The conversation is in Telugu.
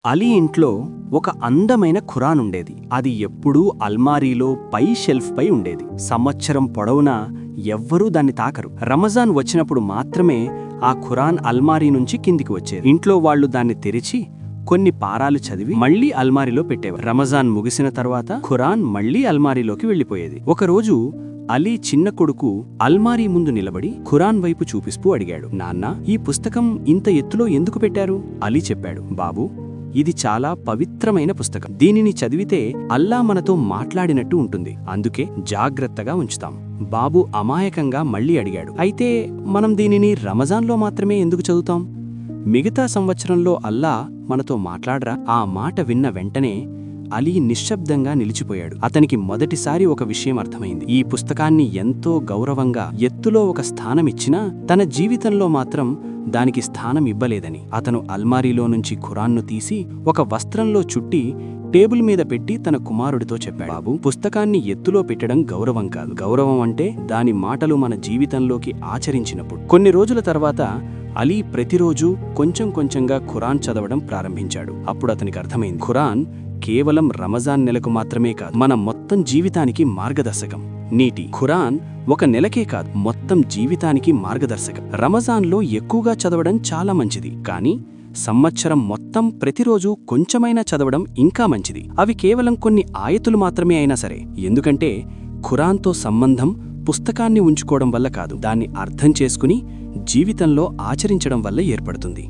అలీ ఇంట్లో ఒక అందమైన ఖురాన్ ఉండేది. అది ఎప్పుడూ అల్మారీలో పై షెల్ఫ్ పై ఉండేది. సంవత్సరం పొడవునా ఎవ్వరూ దాన్ని తాకరు. రమజాన్ వచ్చినప్పుడు మాత్రమే ఆ ఖురాన్ అల్మారీ నుంచి కిందికి వచ్చేది. ఇంట్లో వాళ్లు దాన్ని తెరిచి కొన్ని పారాలు చదివి మళ్లీ అల్మారీలో పెట్టేవారు. రమజాన్ ముగిసిన తర్వాత ఖురాన్ మళ్లీ అల్మారీలోకి వెళ్లిపోయేది. ఒకరోజు అలీ చిన్న కొడుకు అల్మారీ ముందు నిలబడి ఖురాన్ వైపు చూపిస్తూ అడిగాడు, నాన్నా, ఈ పుస్తకం ఇంత ఎత్తులో ఎందుకు పెట్టారు? అలీ చెప్పాడు, బాబూ, ఇది చాలా పవిత్రమైన పుస్తకం. దీనిని చదివితే అల్లా మనతో మాట్లాడినట్టు ఉంటుంది. అందుకే జాగ్రత్తగా ఉంచుతాం. బాబు అమాయకంగా మళ్లీ అడిగాడు, అయితే మనం దీనిని రమజాన్లో మాత్రమే ఎందుకు చదువుతాం? మిగతా సంవత్సరంలో అల్లా మనతో మాట్లాడరా? ఆ మాట విన్న వెంటనే అలీ నిశ్శబ్దంగా నిలిచిపోయాడు. అతనికి మొదటిసారి ఒక విషయం అర్థమైంది. ఈ పుస్తకాన్ని ఎంతో గౌరవంగా ఎత్తులో ఒక స్థానమిచ్చినా తన జీవితంలో మాత్రం దానికి స్థానం ఇవ్వలేదని. అతను అల్మారీలో నుంచి ఖురాన్ను తీసి ఒక వస్త్రంలో చుట్టి టేబుల్ మీద పెట్టి తన కుమారుడితో చెప్పాడు, బాబు, పుస్తకాన్ని ఎత్తులో పెట్టడం గౌరవం కాదు. గౌరవం అంటే దాని మాటలు మన జీవితంలోకి ఆచరించినప్పుడు. కొన్ని రోజుల తర్వాత అలీ ప్రతిరోజూ కొంచెం కొంచెంగా ఖురాన్ చదవడం ప్రారంభించాడు. అప్పుడు అతనికి అర్థమైంది, ఖురాన్ కేవలం రమజాన్ నెలకు మాత్రమే కాదు, మన మొత్తం జీవితానికి మార్గదర్శకం. నీటి ఖురాన్ ఒక నెలకే కాదు, మొత్తం జీవితానికి మార్గదర్శకం. రమజాన్లో ఎక్కువగా చదవడం చాలా మంచిది, కానీ సంవత్సరం మొత్తం ప్రతిరోజు కొంచెమైనా చదవడం ఇంకా మంచిది. అవి కేవలం కొన్ని ఆయతులు మాత్రమే అయినా సరే. ఎందుకంటే ఖురాన్తో సంబంధం పుస్తకాన్ని ఉంచుకోవడం వల్ల కాదు, దాన్ని అర్థం చేసుకుని జీవితంలో ఆచరించడం వల్ల ఏర్పడుతుంది.